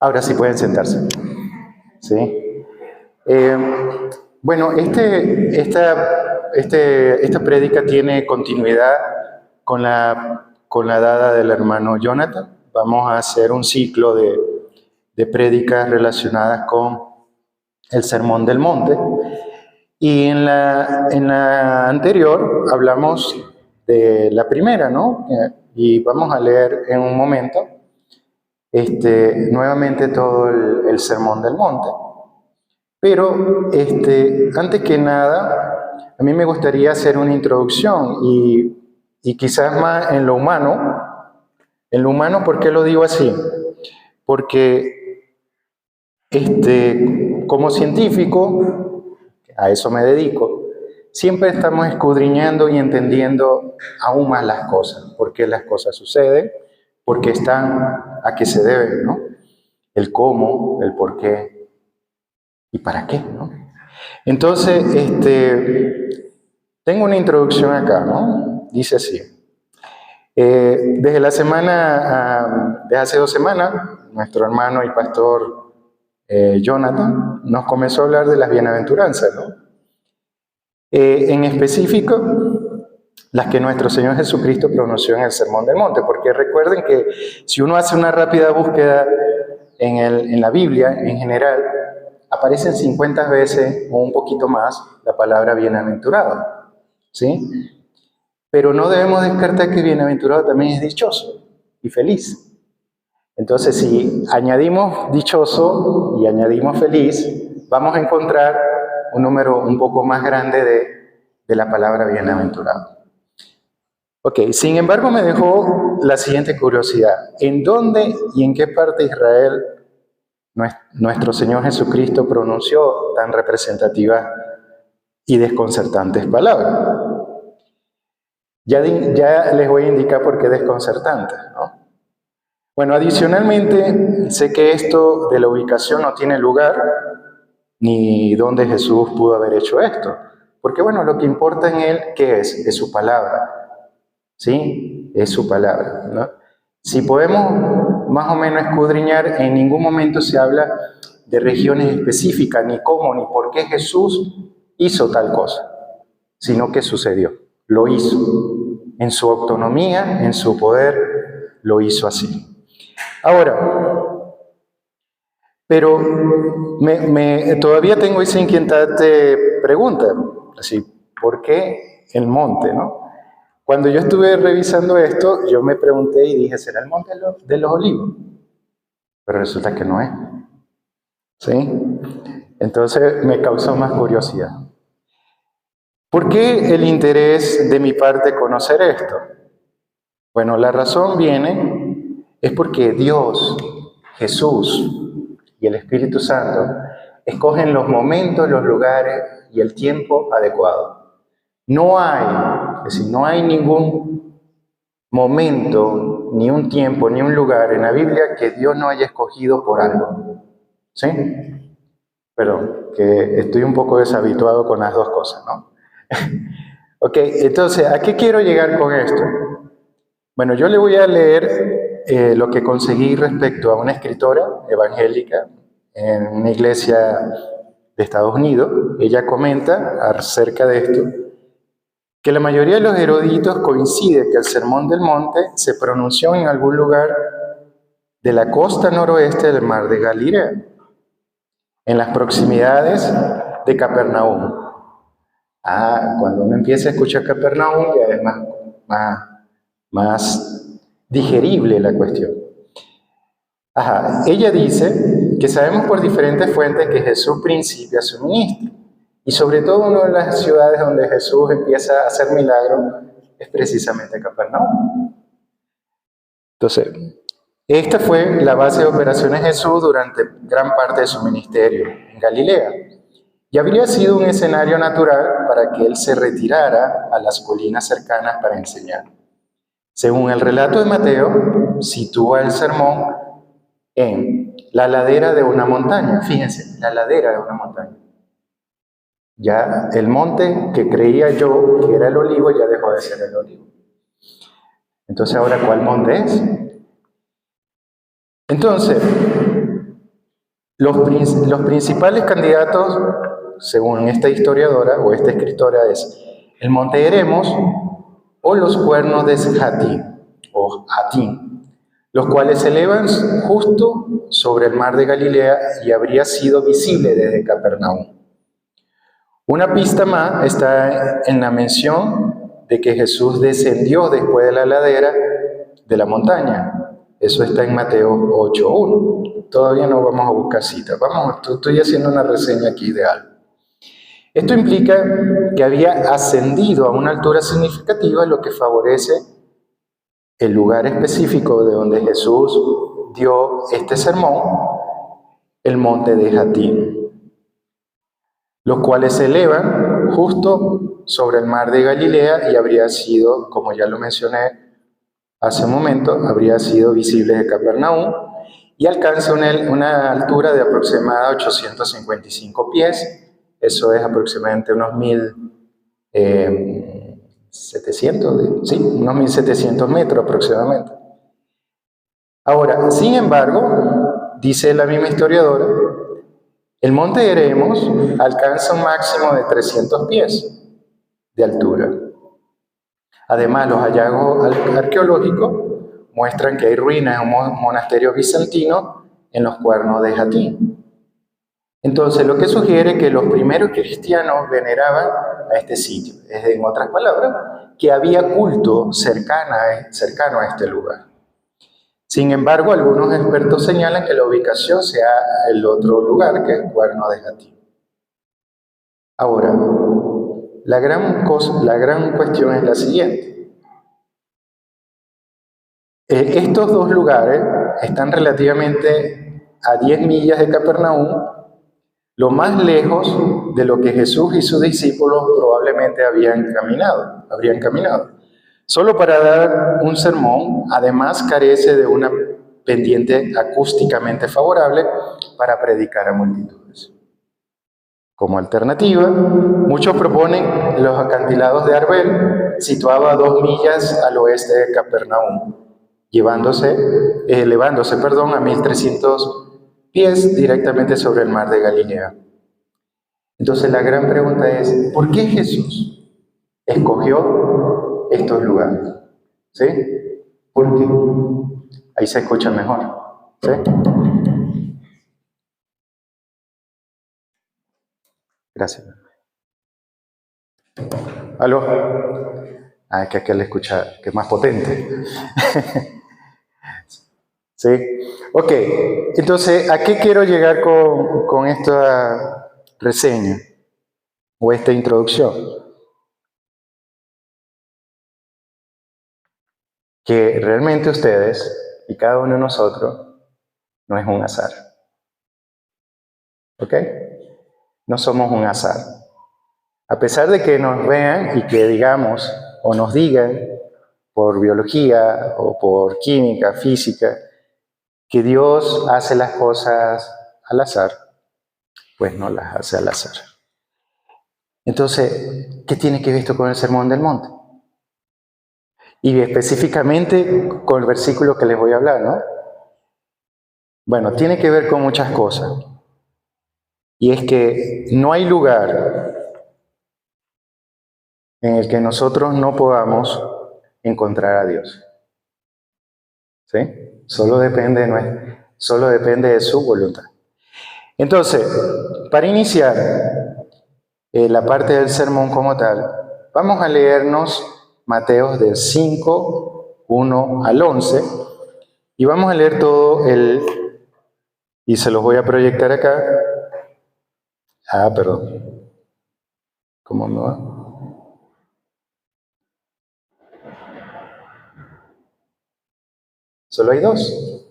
Ahora sí pueden sentarse. ¿Sí? Bueno, esta prédica tiene continuidad con la dada del hermano Jonathan. Vamos a hacer un ciclo de prédicas relacionadas con el Sermón del Monte. Y en la anterior hablamos de la primera, ¿no? Y vamos a leer en un momento nuevamente todo el Sermón del Monte. Pero antes que nada, a mí me gustaría hacer una introducción y quizás más en lo humano. En lo humano, ¿por qué lo digo así? Porque como científico, a eso me dedico, siempre estamos escudriñando y entendiendo aún más las cosas, por qué las cosas suceden, por qué están, a qué se deben, ¿no? El cómo, el por qué y para qué, ¿no? Entonces, tengo una introducción acá, ¿no? Dice así. Desde la semana, de hace 2 semanas, nuestro hermano y pastor Jonathan nos comenzó a hablar de las bienaventuranzas, ¿no? En específico, las que nuestro Señor Jesucristo pronunció en el Sermón del Monte, porque recuerden que si uno hace una rápida búsqueda en la Biblia, en general, aparecen 50 veces o un poquito más la palabra bienaventurado, ¿sí? Pero no debemos descartar que bienaventurado también es dichoso y feliz. Entonces, si añadimos dichoso y añadimos feliz, vamos a encontrar un número un poco más grande de la palabra bienaventurado. Ok, sin embargo me dejó la siguiente curiosidad. ¿En dónde y en qué parte de Israel nuestro Señor Jesucristo pronunció tan representativas y desconcertantes palabras? Ya les voy a indicar por qué desconcertantes, ¿no? Bueno, adicionalmente, sé que esto de la ubicación no tiene lugar, ni dónde Jesús pudo haber hecho esto. Porque, bueno, lo que importa en él, ¿qué es? Es su palabra. ¿Sí? Es su palabra, ¿no? Si podemos más o menos escudriñar, en ningún momento se habla de regiones específicas, ni cómo, ni por qué Jesús hizo tal cosa, sino que sucedió, lo hizo. En su autonomía, en su poder, lo hizo así. Ahora, pero todavía tengo esa inquietante pregunta, así, ¿por qué el monte, no? Cuando yo estuve revisando esto, yo me pregunté y dije, ¿será el monte de los olivos? Pero resulta que no es, ¿sí? Entonces me causó más curiosidad. ¿Por qué el interés de mi parte conocer esto? Bueno, la razón es porque Dios, Jesús y el Espíritu Santo escogen los momentos, los lugares y el tiempo adecuado. No hay ningún momento, ni un tiempo, ni un lugar en la Biblia que Dios no haya escogido por algo. ¿Sí? Perdón, que estoy un poco deshabituado con las dos cosas, ¿no? Ok, entonces, ¿a qué quiero llegar con esto? Bueno, yo le voy a leer lo que conseguí respecto a una escritora evangélica en una iglesia de Estados Unidos. Ella comenta acerca de esto, que la mayoría de los eruditos coincide que el Sermón del Monte se pronunció en algún lugar de la costa noroeste del mar de Galilea, en las proximidades de Capernaum. Cuando uno empieza a escuchar Capernaum ya es más digerible la cuestión. Ella dice que sabemos por diferentes fuentes que Jesús principia su ministro. Y sobre todo una de las ciudades donde Jesús empieza a hacer milagros es precisamente Capernaum. Entonces, esta fue la base de operaciones de Jesús durante gran parte de su ministerio en Galilea. Y habría sido un escenario natural para que él se retirara a las colinas cercanas para enseñar. Según el relato de Mateo, sitúa el sermón en la ladera de una montaña. Fíjense, la ladera de una montaña. Ya el monte que creía yo que era el olivo ya dejó de ser el olivo. Entonces, ¿ahora cuál monte es? Entonces, Los principales candidatos, según esta historiadora o esta escritora, es el monte Eremos o los cuernos de Hatí o Hatín, los cuales se elevan justo sobre el mar de Galilea y habría sido visible desde Capernaum. Una pista más está en la mención de que Jesús descendió después de la ladera de la montaña. Eso está en Mateo 8:1. Todavía no vamos a buscar citas. Estoy haciendo una reseña aquí de algo. Esto implica que había ascendido a una altura significativa, lo que favorece el lugar específico de donde Jesús dio este sermón, el monte de Hatín, los cuales se elevan justo sobre el mar de Galilea y habría sido, como ya lo mencioné hace un momento, habría sido visible de Capernaum y alcanza una altura de aproximadamente 855 pies. Eso es aproximadamente unos 1.700 metros aproximadamente. Ahora, sin embargo, dice la misma historiadora, el monte Eremos alcanza un máximo de 300 pies de altura. Además, los hallazgos arqueológicos muestran que hay ruinas de un monasterio bizantino en los cuernos de Hatín. Entonces, lo que sugiere que los primeros cristianos veneraban a este sitio. Es, en otras palabras, que había culto cercano a este lugar. Sin embargo, algunos expertos señalan que la ubicación sea el otro lugar, que es el cuerno de Hatín. Ahora, la gran cuestión es la siguiente. Estos dos lugares están relativamente a 10 millas de Capernaum, lo más lejos de lo que Jesús y sus discípulos probablemente habrían caminado. Solo para dar un sermón, además carece de una pendiente acústicamente favorable para predicar a multitudes. Como alternativa, muchos proponen los acantilados de Arbel, situado a 2 millas al oeste de Capernaum, elevándose a 1.300 pies directamente sobre el mar de Galilea. Entonces la gran pregunta es, ¿por qué Jesús escogió estos lugares? ¿Sí? ¿Por qué? Ahí se escucha mejor. ¿Sí? Gracias. ¿Aló? Es que aquel escucha, que es más potente. ¿Sí? Ok, entonces, ¿a qué quiero llegar con esta reseña o esta introducción? Que realmente ustedes y cada uno de nosotros no es un azar. ¿Ok? No somos un azar. A pesar de que nos vean y que digamos o nos digan por biología o por química, física, que Dios hace las cosas al azar, pues no las hace al azar. Entonces, ¿qué tiene que ver esto con el Sermón del Monte? Y específicamente con el versículo que les voy a hablar, ¿no? Bueno, tiene que ver con muchas cosas. Y es que no hay lugar en el que nosotros no podamos encontrar a Dios. ¿Sí? Solo depende de su voluntad. Entonces, para iniciar la parte del sermón como tal, vamos a leernos Mateo del 5, 1 al 11, y vamos a leer todo y se los voy a proyectar acá. Perdón. ¿Cómo me va? Solo hay 2.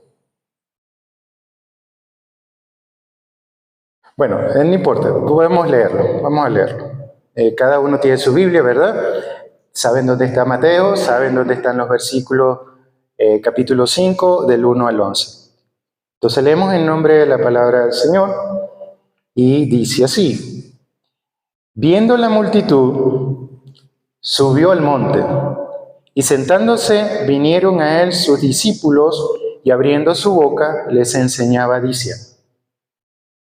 Bueno, no importa, podemos leerlo, vamos a leerlo. Cada uno tiene su Biblia, ¿verdad? Saben dónde está Mateo, saben dónde están los versículos, capítulo 5, del 1 al 11. Entonces leemos en nombre de la palabra del Señor y dice así: viendo la multitud, subió al monte, y sentándose vinieron a él sus discípulos, y abriendo su boca les enseñaba diciendo.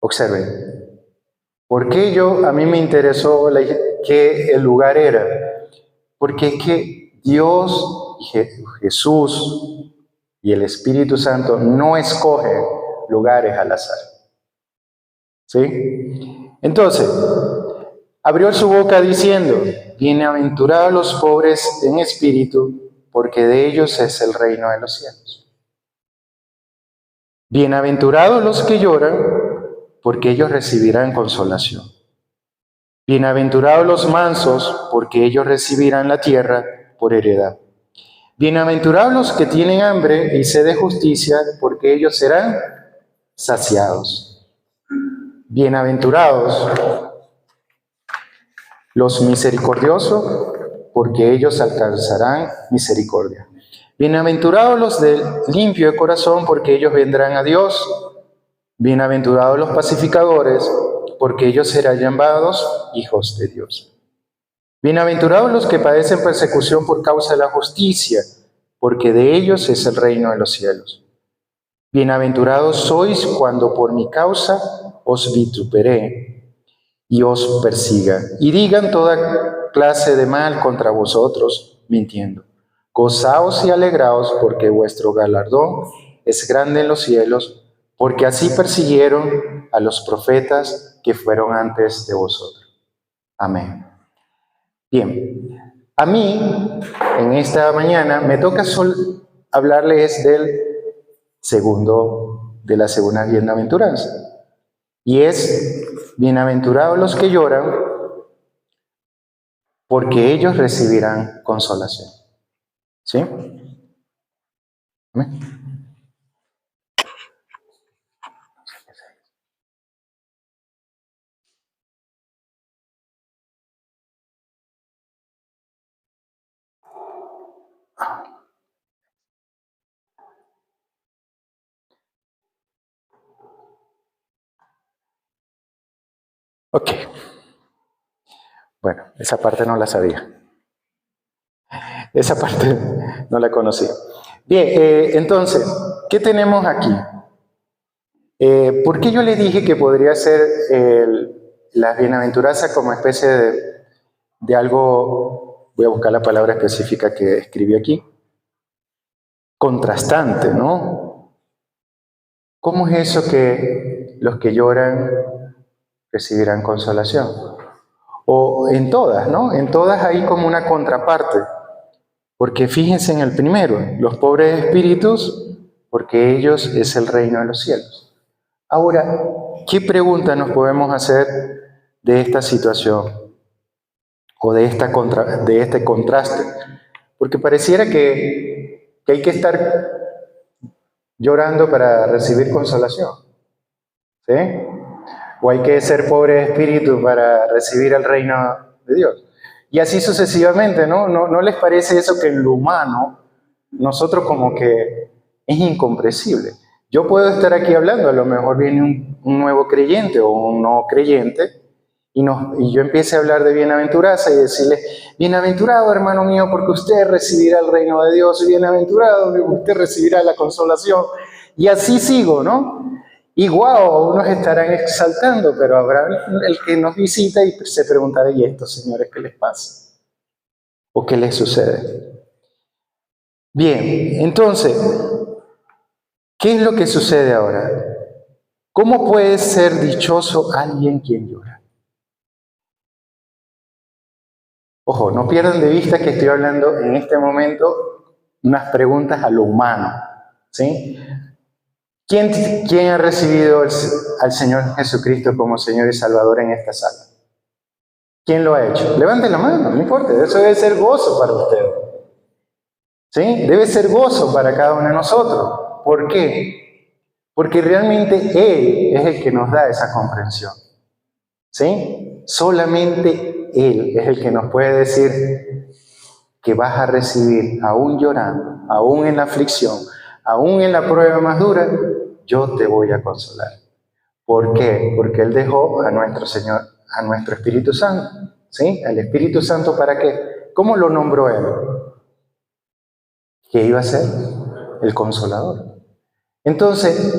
Observen, ¿por qué a mí me interesó que el lugar era? Porque es que Dios, Jesús y el Espíritu Santo no escogen lugares al azar. ¿Sí? Entonces, abrió su boca diciendo, bienaventurados los pobres en espíritu, porque de ellos es el reino de los cielos. Bienaventurados los que lloran, porque ellos recibirán consolación. Bienaventurados los mansos, porque ellos recibirán la tierra por heredad. Bienaventurados los que tienen hambre y sed de justicia, porque ellos serán saciados. Bienaventurados los misericordiosos, porque ellos alcanzarán misericordia. Bienaventurados los de limpio de corazón, porque ellos vendrán a Dios. Bienaventurados los pacificadores, porque ellos serán llamados hijos de Dios. Bienaventurados los que padecen persecución por causa de la justicia, porque de ellos es el reino de los cielos. Bienaventurados sois cuando por mi causa os vituperé y os persiga, y digan toda clase de mal contra vosotros, mintiendo. Gozaos y alegraos, porque vuestro galardón es grande en los cielos, porque así persiguieron a los profetas que fueron antes de vosotros. Amén. Bien, a mí, en esta mañana, me toca hablarles de la segunda bienaventuranza. Y es, bienaventurados los que lloran, porque ellos recibirán consolación. ¿Sí? ¿Amén? Ok. Bueno, esa parte no la sabía. Esa parte no la conocía. Bien, entonces, ¿qué tenemos aquí? ¿Por qué yo le dije que podría ser la bienaventuranza como especie de algo, voy a buscar la palabra específica que escribí aquí, contrastante, ¿no? ¿Cómo es eso que los que lloran recibirán consolación? O en todas, ¿no? En todas hay como una contraparte. Porque fíjense en el primero, los pobres de espíritus, porque ellos es el reino de los cielos. Ahora, ¿qué pregunta nos podemos hacer de esta situación? O de este contraste. Porque pareciera que hay que estar llorando para recibir consolación. ¿Sí? O hay que ser pobre de espíritu para recibir el reino de Dios. Y así sucesivamente, ¿no? ¿No les parece eso que en lo humano, nosotros como que es incomprensible? Yo puedo estar aquí hablando, a lo mejor viene un nuevo creyente o un no creyente, y yo empiece a hablar de bienaventuranza y decirle, bienaventurado hermano mío, porque usted recibirá el reino de Dios, bienaventurado, usted recibirá la consolación. Y así sigo, ¿no? Y guau, unos estarán exaltando, pero habrá el que nos visita y se preguntará, ¿y estos señores qué les pasa? ¿O qué les sucede? Bien, entonces, ¿qué es lo que sucede ahora? ¿Cómo puede ser dichoso alguien quien llora? Ojo, no pierdan de vista que estoy hablando en este momento unas preguntas a lo humano, ¿sí? ¿Quién ha recibido al Señor Jesucristo como Señor y Salvador en esta sala? ¿Quién lo ha hecho? Levanten la mano, no importa, eso debe ser gozo para ustedes. ¿Sí? Debe ser gozo para cada uno de nosotros. ¿Por qué? Porque realmente Él es el que nos da esa comprensión. ¿Sí? Solamente Él es el que nos puede decir que vas a recibir, aún llorando, aún en la aflicción, aún en la prueba más dura, yo te voy a consolar. ¿Por qué? Porque Él dejó a nuestro Señor, a nuestro Espíritu Santo. ¿Sí? ¿Al Espíritu Santo para qué? ¿Cómo lo nombró Él? Que iba a ser el Consolador. Entonces,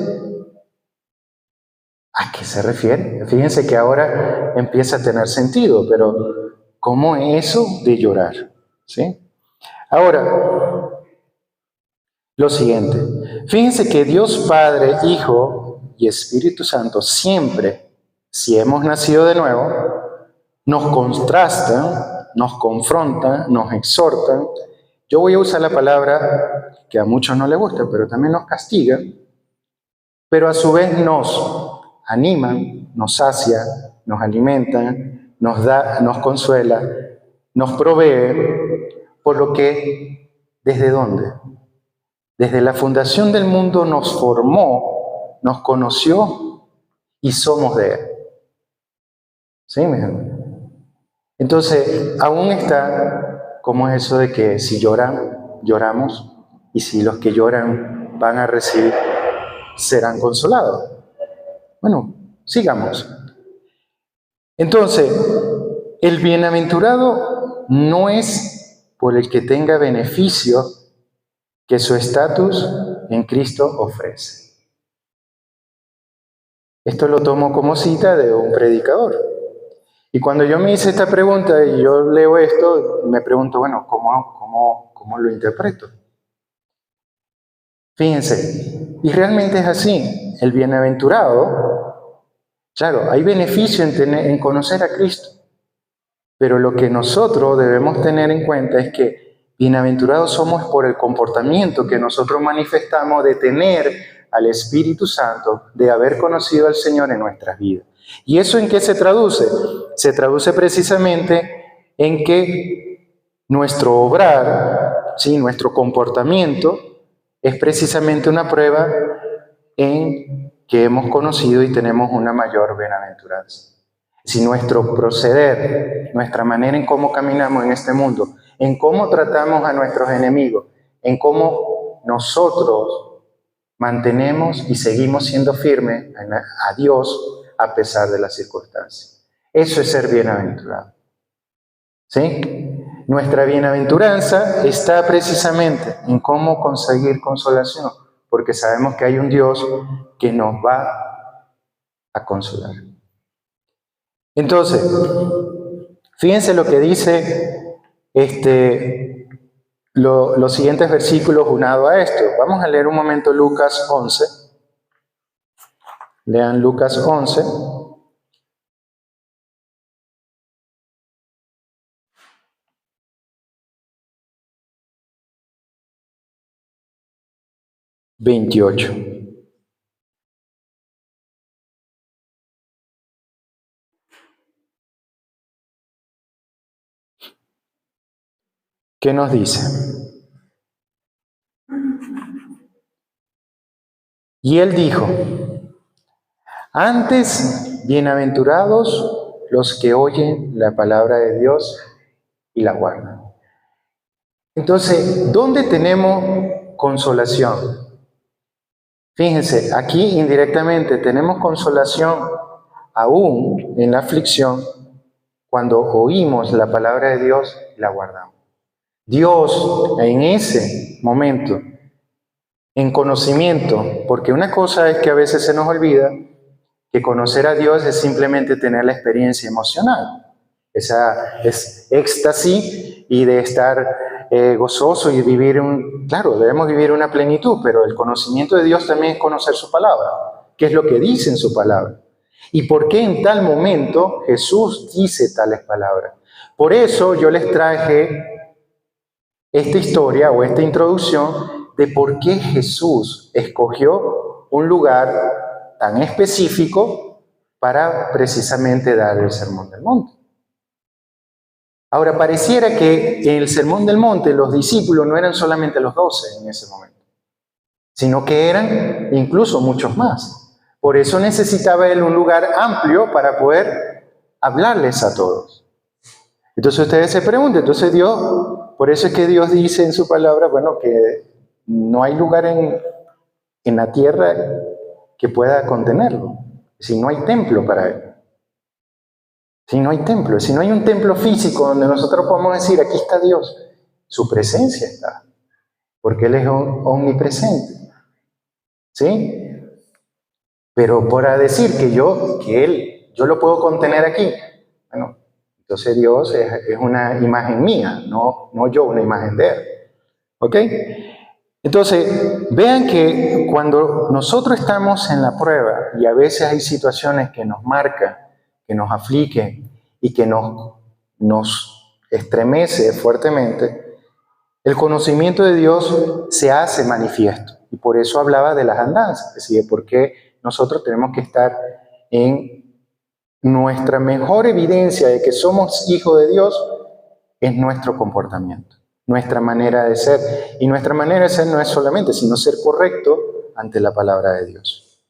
¿A qué se refiere? Fíjense que ahora empieza a tener sentido, pero ¿cómo es eso de llorar? ¿Sí? Ahora, lo siguiente. Fíjense que Dios Padre, Hijo y Espíritu Santo siempre, si hemos nacido de nuevo, nos contrastan, nos confrontan, nos exhortan. Yo voy a usar la palabra que a muchos no les gusta, pero también nos castiga, pero a su vez nos animan, nos sacia, nos alimentan, nos da, nos consuela, nos provee, por lo que, ¿desde dónde? Desde la fundación del mundo nos formó, nos conoció y somos de Él. ¿Sí, mi hermano? Entonces, aún está como es eso de que si lloran, lloramos, y si los que lloran van a recibir, serán consolados. Bueno, sigamos. Entonces, el bienaventurado no es por el que tenga beneficio que su estatus en Cristo ofrece. Esto lo tomo como cita de un predicador. Y cuando yo me hice esta pregunta y yo leo esto, me pregunto, bueno, ¿cómo lo interpreto? Fíjense, y realmente es así. El bienaventurado, claro, hay beneficio en conocer a Cristo, pero lo que nosotros debemos tener en cuenta es que bienaventurados somos por el comportamiento que nosotros manifestamos de tener al Espíritu Santo, de haber conocido al Señor en nuestras vidas. ¿Y eso en qué se traduce? Se traduce precisamente en que nuestro obrar, ¿sí?, nuestro comportamiento, es precisamente una prueba en que hemos conocido y tenemos una mayor bienaventuranza. Si nuestro proceder, nuestra manera en cómo caminamos en este mundo, en cómo tratamos a nuestros enemigos, en cómo nosotros mantenemos y seguimos siendo firmes a Dios a pesar de las circunstancias. Eso es ser bienaventurado. ¿Sí? Nuestra bienaventuranza está precisamente en cómo conseguir consolación, porque sabemos que hay un Dios que nos va a consolar. Entonces, fíjense lo que dice los siguientes versículos unado a esto. Vamos a leer un momento Lucas 11. Lean Lucas 11. ...28... ¿Qué nos dice? Y él dijo: antes, bienaventurados los que oyen la palabra de Dios y la guardan. Entonces, ¿dónde tenemos consolación? Fíjense, aquí indirectamente tenemos consolación aún en la aflicción cuando oímos la palabra de Dios y la guardamos. Dios en ese momento, en conocimiento, porque una cosa es que a veces se nos olvida que conocer a Dios es simplemente tener la experiencia emocional. Esa es éxtasis y de estar gozoso y vivir claro, debemos vivir una plenitud, pero el conocimiento de Dios también es conocer su palabra. ¿Qué es lo que dice en su palabra? ¿Y por qué en tal momento Jesús dice tales palabras? Por eso yo les traje esta historia o esta introducción de por qué Jesús escogió un lugar tan específico para precisamente dar el Sermón del Monte. Ahora, pareciera que en el Sermón del Monte los discípulos no eran solamente los 12 en ese momento, sino que eran incluso muchos más. Por eso necesitaba él un lugar amplio para poder hablarles a todos. Entonces ustedes se preguntan, entonces Dios, por eso es que Dios dice en su palabra, bueno, que no hay lugar en la tierra que pueda contenerlo, si no hay templo para él. Si no hay templo, si no hay un templo físico donde nosotros podamos decir, aquí está Dios, su presencia está, porque Él es omnipresente. ¿Sí? Pero para decir yo lo puedo contener aquí, bueno, entonces Dios es una imagen mía, no yo una imagen de Él. ¿Ok? Entonces, vean que cuando nosotros estamos en la prueba y a veces hay situaciones que nos marcan, que nos afligen y que nos estremece fuertemente, el conocimiento de Dios se hace manifiesto. Y por eso hablaba de las andanzas, es decir, porque nosotros tenemos que estar en nuestra mejor evidencia de que somos hijos de Dios es nuestro comportamiento, nuestra manera de ser. Y nuestra manera de ser no es solamente, sino ser correcto ante la palabra de Dios.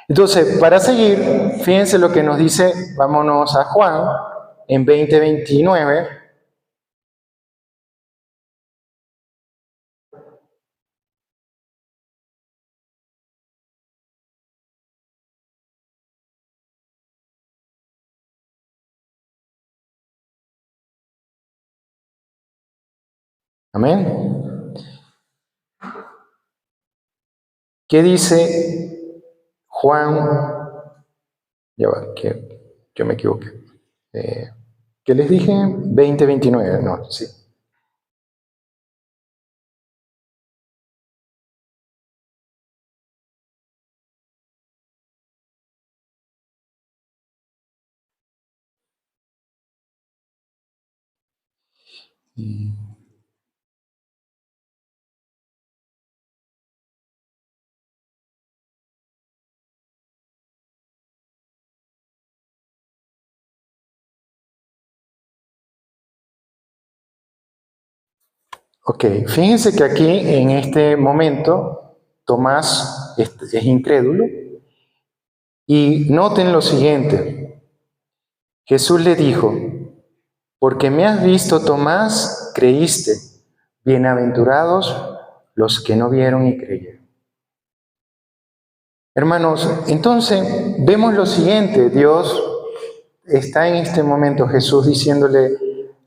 Entonces, para seguir, fíjense lo que nos dice, vámonos a Juan, en 20:29. Amén. ¿Qué dice Juan? Ya va, que yo me equivoqué. ¿Qué les dije? 20:29, no, sí. Ok, fíjense que aquí en este momento Tomás es incrédulo y noten lo siguiente. Jesús le dijo, porque me has visto, Tomás, creíste. Bienaventurados los que no vieron y creyeron. Hermanos, entonces vemos lo siguiente. Dios está en este momento, Jesús diciéndole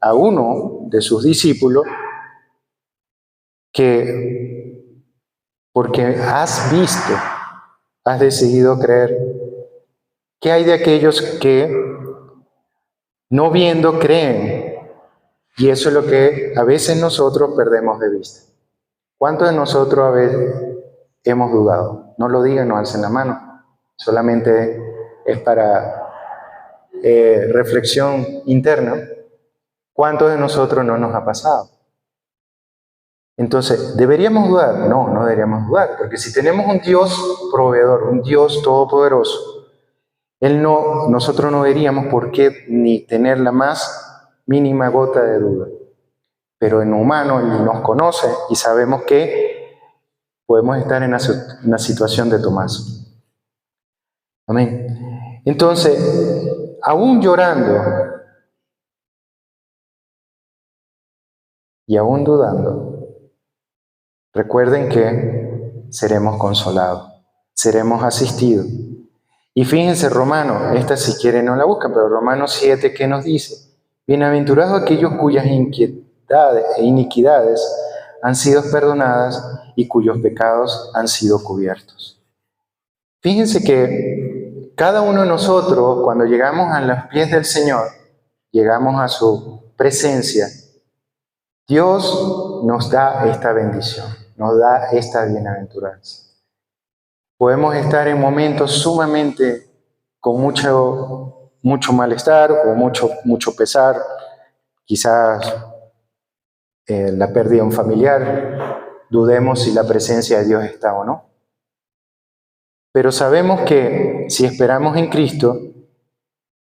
a uno de sus discípulos que porque has visto, has decidido creer. ¿Qué hay de aquellos que no viendo creen? Y eso es lo que a veces nosotros perdemos de vista. ¿Cuántos de nosotros a veces hemos dudado? No lo digan, no alcen la mano. Solamente es para reflexión interna. ¿Cuántos de nosotros no nos ha pasado? Entonces, ¿deberíamos dudar? No, no deberíamos dudar, porque si tenemos un Dios proveedor, un Dios todopoderoso, nosotros no deberíamos por qué ni tener la más mínima gota de duda. Pero en humano Él nos conoce y sabemos que podemos estar en una situación de Tomás. Amén. Entonces, aún llorando y aún dudando, recuerden que seremos consolados, seremos asistidos. Y fíjense, Romanos, esta si quieren no la buscan, pero Romanos 7, ¿qué nos dice? Bienaventurados aquellos cuyas inquietudes e iniquidades han sido perdonadas y cuyos pecados han sido cubiertos. Fíjense que cada uno de nosotros, cuando llegamos a los pies del Señor, llegamos a su presencia, Dios nos da esta bendición, nos da esta bienaventuranza. Podemos estar en momentos sumamente con mucho malestar o mucho pesar, quizás la pérdida de un familiar, dudemos si la presencia de Dios está o no. Pero sabemos que si esperamos en Cristo,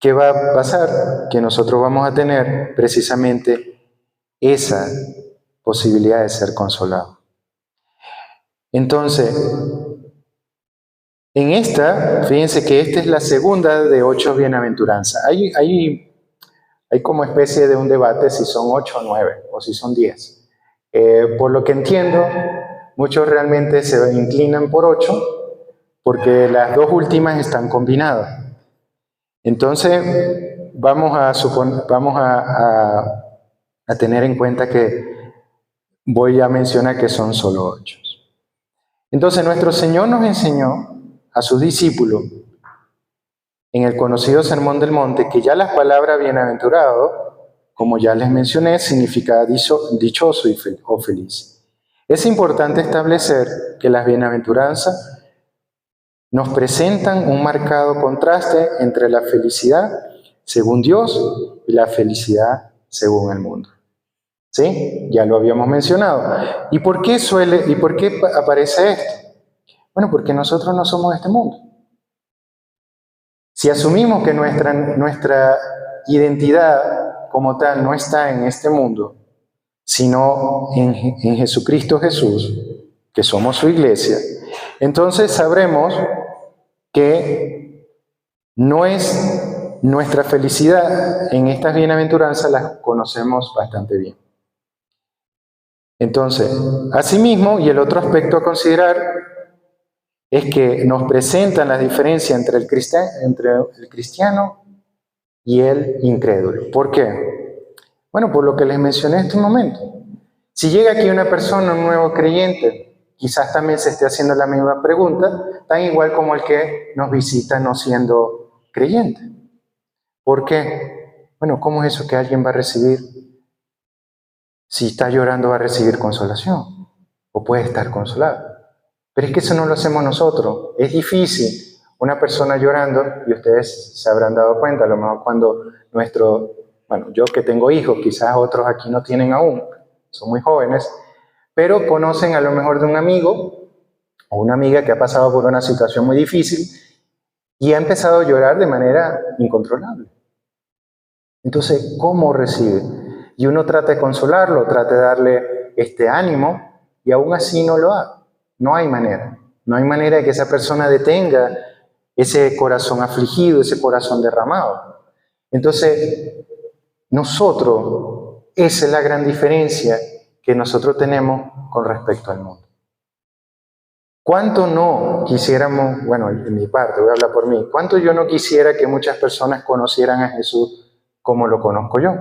¿qué va a pasar? Que nosotros vamos a tener precisamente esa posibilidad de ser consolados. Entonces, fíjense que esta es la segunda de 8 bienaventuranzas. Hay como especie de un debate si son 8 o 9 o si son 10. Por lo que entiendo, muchos realmente se inclinan por 8 porque las dos últimas están combinadas. Entonces, vamos a tener en cuenta que voy a mencionar que son solo 8. Entonces, nuestro Señor nos enseñó a sus discípulos en el conocido Sermón del Monte que ya las palabras bienaventurado, como ya les mencioné, significa dichoso o feliz. Es importante establecer que las bienaventuranzas nos presentan un marcado contraste entre la felicidad según Dios y la felicidad según el mundo. ¿Sí? Ya lo habíamos mencionado. ¿Y por qué aparece esto? Bueno, porque nosotros no somos de este mundo. Si asumimos que nuestra identidad como tal no está en este mundo, sino en Jesucristo Jesús, que somos su iglesia, entonces sabremos que no es nuestra felicidad en estas bienaventuranzas, las conocemos bastante bien. Entonces, asimismo, y el otro aspecto a considerar es que nos presentan la diferencia entre el cristiano y el incrédulo. ¿Por qué? Bueno, por lo que les mencioné en este momento. Si llega aquí una persona, un nuevo creyente, quizás también se esté haciendo la misma pregunta, tan igual como el que nos visita no siendo creyente. ¿Por qué? Bueno, ¿cómo es eso que alguien va a recibir? Si está llorando va a recibir consolación, o puede estar consolado. Pero es que eso no lo hacemos nosotros. Es difícil una persona llorando, y ustedes se habrán dado cuenta, a lo mejor cuando yo que tengo hijos, quizás otros aquí no tienen aún, son muy jóvenes, pero conocen a lo mejor de un amigo o una amiga que ha pasado por una situación muy difícil y ha empezado a llorar de manera incontrolable. Entonces, ¿cómo recibe? Y uno trata de consolarlo, trata de darle este ánimo y aún así no lo hace. No hay manera. No hay manera de que esa persona detenga ese corazón afligido, ese corazón derramado. Entonces, esa es la gran diferencia que nosotros tenemos con respecto al mundo. ¿Cuánto no quisiéramos, bueno, en mi parte, voy a hablar por mí, cuánto yo no quisiera que muchas personas conocieran a Jesús como lo conozco yo?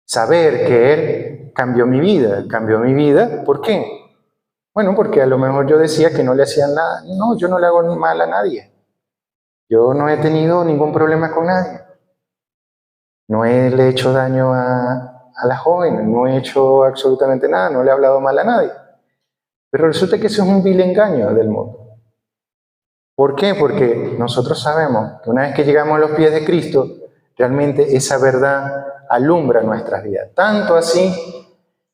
Saber que Él cambió mi vida, ¿por qué? Bueno, porque a lo mejor yo decía que no le hacían nada. No, yo no le hago mal a nadie. Yo no he tenido ningún problema con nadie. No le he hecho daño a la joven, no he hecho absolutamente nada, no le he hablado mal a nadie. Pero resulta que eso es un vil engaño del mundo. ¿Por qué? Porque nosotros sabemos que una vez que llegamos a los pies de Cristo, realmente esa verdad alumbra nuestras vidas. Tanto así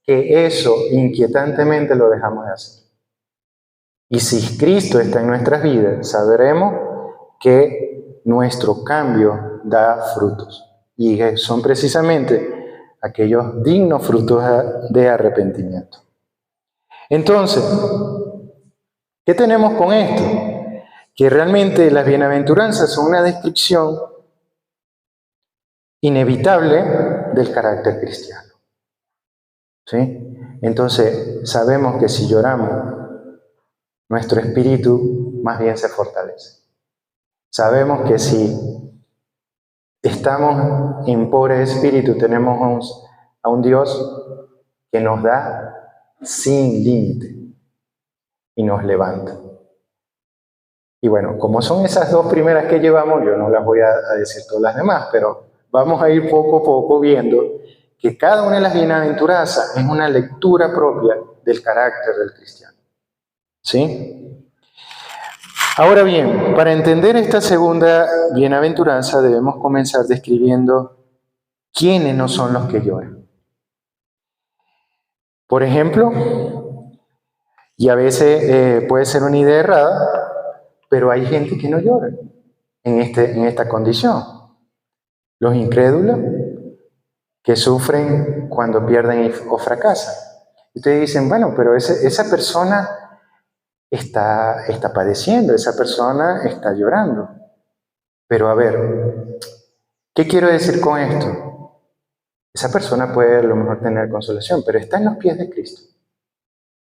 que eso inquietantemente lo dejamos de hacer. Y si Cristo está en nuestras vidas, sabremos que nuestro cambio da frutos. Y son precisamente aquellos dignos frutos de arrepentimiento. Entonces, ¿qué tenemos con esto? Que realmente las bienaventuranzas son una descripción inevitable del carácter cristiano. ¿Sí? Entonces, sabemos que si lloramos, nuestro espíritu más bien se fortalece. Sabemos que si estamos en pobre espíritu, tenemos a un Dios que nos da sin límite y nos levanta. Y bueno, como son esas dos primeras que llevamos, yo no las voy a decir todas las demás, pero vamos a ir poco a poco viendo que cada una de las bienaventuranzas es una lectura propia del carácter del cristiano. ¿Sí? Ahora bien, para entender esta segunda bienaventuranza debemos comenzar describiendo quiénes no son los que lloran. Por ejemplo, y a veces puede ser una idea errada, pero hay gente que no llora en esta condición. Los incrédulos que sufren cuando pierden o fracasan. Ustedes dicen, bueno, pero esa persona está padeciendo, esa persona está llorando. Pero a ver, ¿qué quiero decir con esto? Esa persona puede a lo mejor tener consolación, pero está en los pies de Cristo.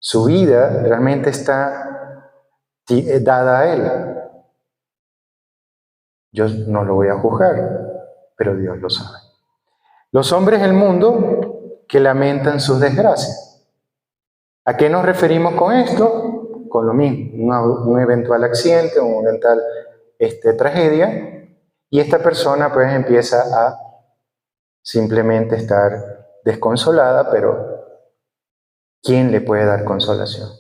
Su vida realmente está dada a Él. Yo no lo voy a juzgar, pero Dios lo sabe. Los hombres del mundo que lamentan sus desgracias. ¿A qué nos referimos con esto? con lo mismo, un eventual accidente, una eventual tragedia, y esta persona pues empieza a simplemente estar desconsolada, pero ¿quién le puede dar consolación?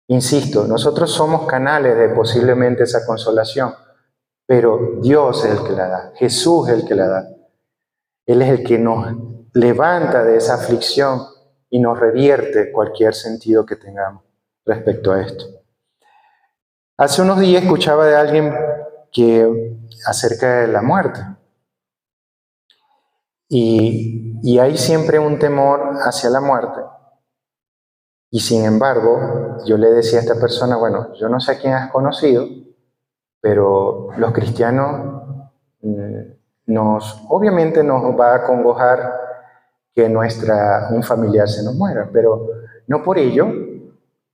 Insisto, nosotros somos canales de posiblemente esa consolación, pero Dios es el que la da, Jesús es el que la da. Él es el que nos levanta de esa aflicción y nos revierte cualquier sentido que tengamos respecto a esto. Hace unos días escuchaba de alguien acerca de la muerte. Y hay siempre un temor hacia la muerte. Y sin embargo, yo le decía a esta persona, bueno, yo no sé a quién has conocido, pero los cristianos obviamente nos va a acongojar que un familiar se nos muera, pero no por ello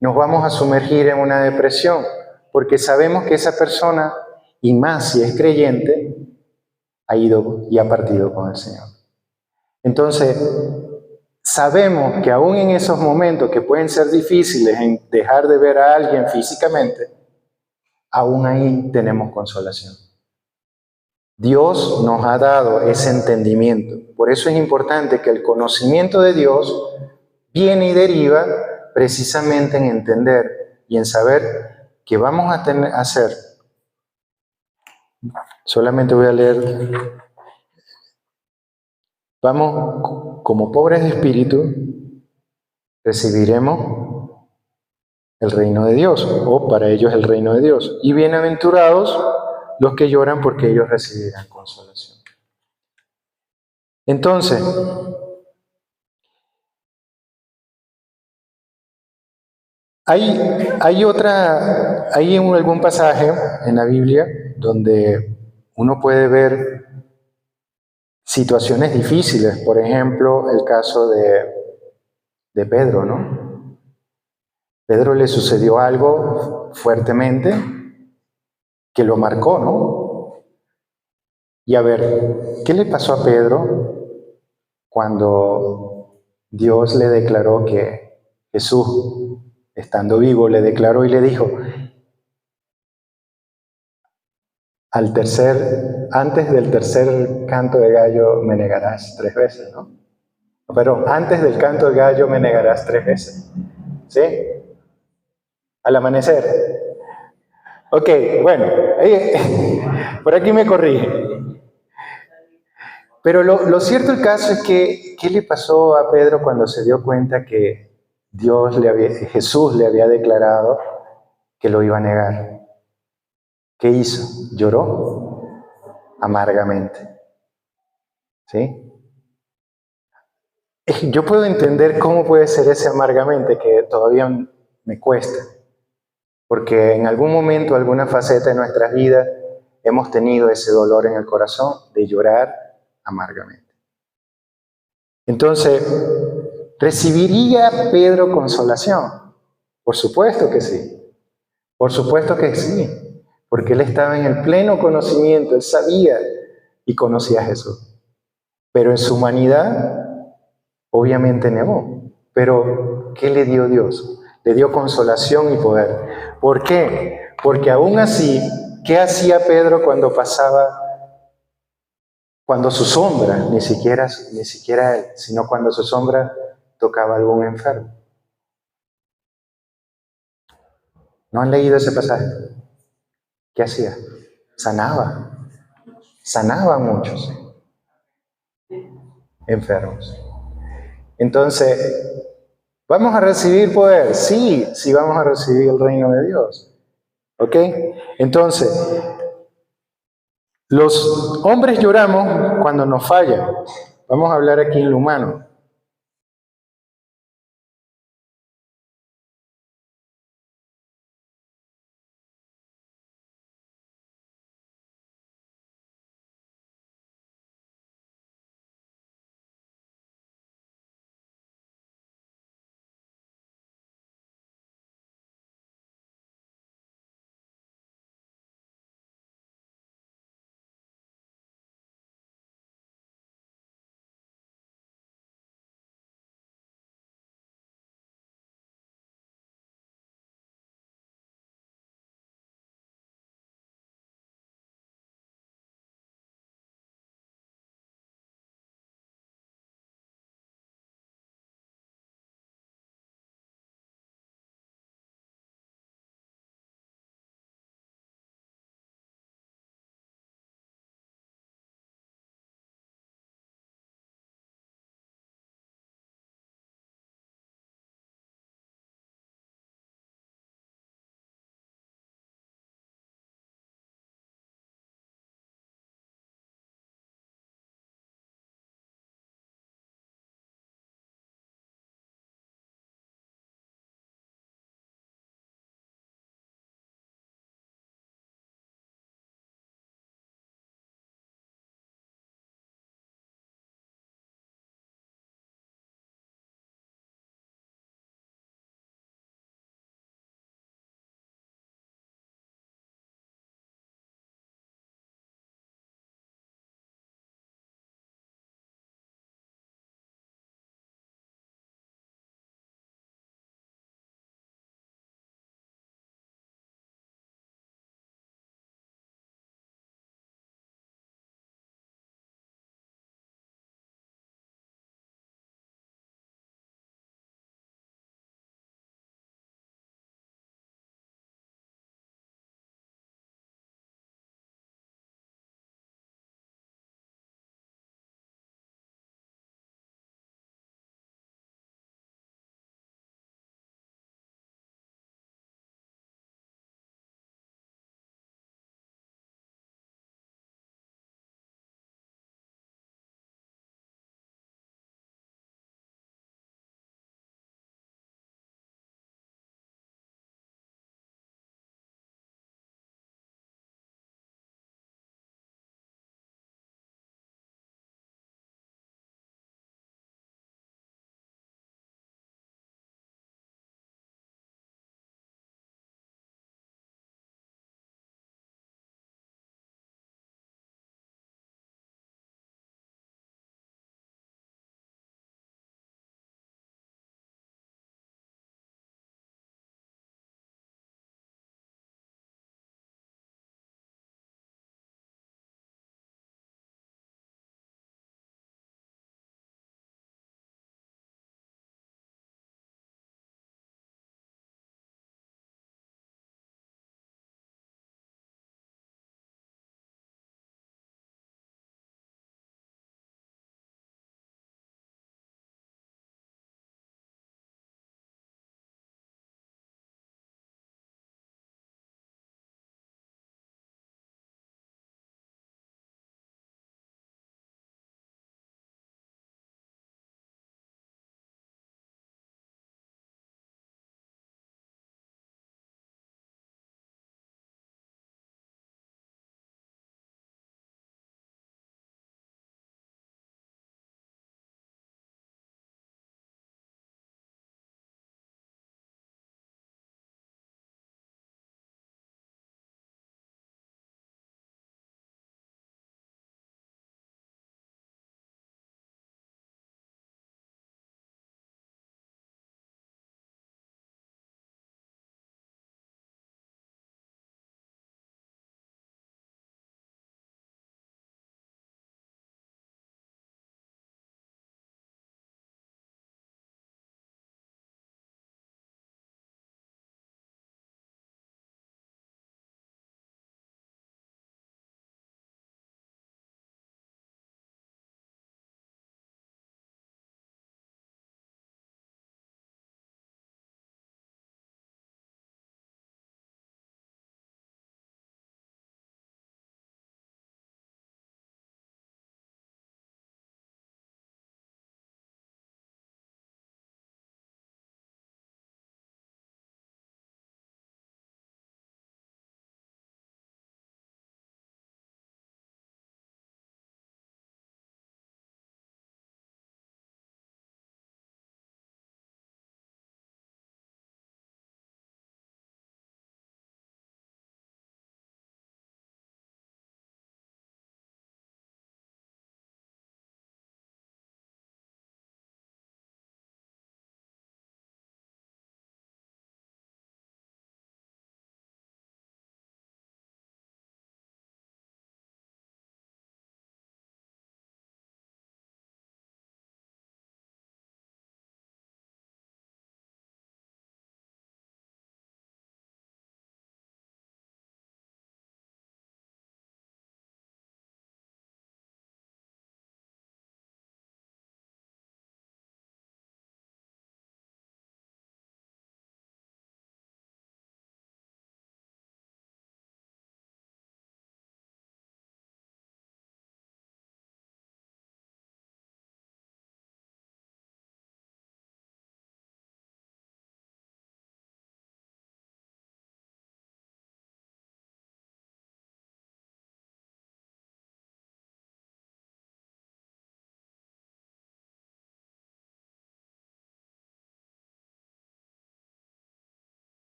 nos vamos a sumergir en una depresión, porque sabemos que esa persona, y más si es creyente, ha ido y ha partido con el Señor. Entonces, sabemos que aún en esos momentos que pueden ser difíciles en dejar de ver a alguien físicamente, aún ahí tenemos consolación. Dios nos ha dado ese entendimiento. Por eso es importante que el conocimiento de Dios viene y deriva precisamente en entender y en saber que vamos a hacer. Solamente voy a leer. Vamos, como pobres de espíritu, recibiremos el reino de Dios, o para ellos el reino de Dios. Y bienaventurados los que lloran, porque ellos recibirán consolación. Entonces, hay algún pasaje en la Biblia donde uno puede ver situaciones difíciles. Por ejemplo, el caso de Pedro, ¿no? Pedro le sucedió algo fuertemente que lo marcó, ¿no? Y a ver, ¿qué le pasó a Pedro cuando Dios le declaró que Jesús, estando vivo, le declaró y le dijo, antes del tercer canto de gallo me negarás 3 veces, ¿no? Pero antes del canto del gallo me negarás 3 veces, ¿sí? Al amanecer. Ok, bueno, por aquí me corrige. Pero lo cierto del caso es que, ¿qué le pasó a Pedro cuando se dio cuenta que Jesús le había declarado que lo iba a negar? ¿Qué hizo? Lloró amargamente. ¿Sí? Yo puedo entender cómo puede ser ese amargamente, que todavía me cuesta. Porque en algún momento, alguna faceta de nuestras vidas, hemos tenido ese dolor en el corazón de llorar amargamente. Entonces, ¿recibiría Pedro consolación? Por supuesto que sí. Por supuesto que sí. Porque él estaba en el pleno conocimiento, él sabía y conocía a Jesús. Pero en su humanidad, obviamente negó. Pero, ¿qué le dio Dios? Le dio consolación y poder. ¿Por qué? Porque aún así, ¿qué hacía Pedro cuando su sombra, ni siquiera él, sino cuando su sombra tocaba a algún enfermo? ¿No han leído ese pasaje? ¿Qué hacía? Sanaba a muchos enfermos. Entonces, ¿vamos a recibir poder? Sí, vamos a recibir el reino de Dios. ¿Ok? Entonces, los hombres lloramos cuando nos falla. Vamos a hablar aquí en lo humano.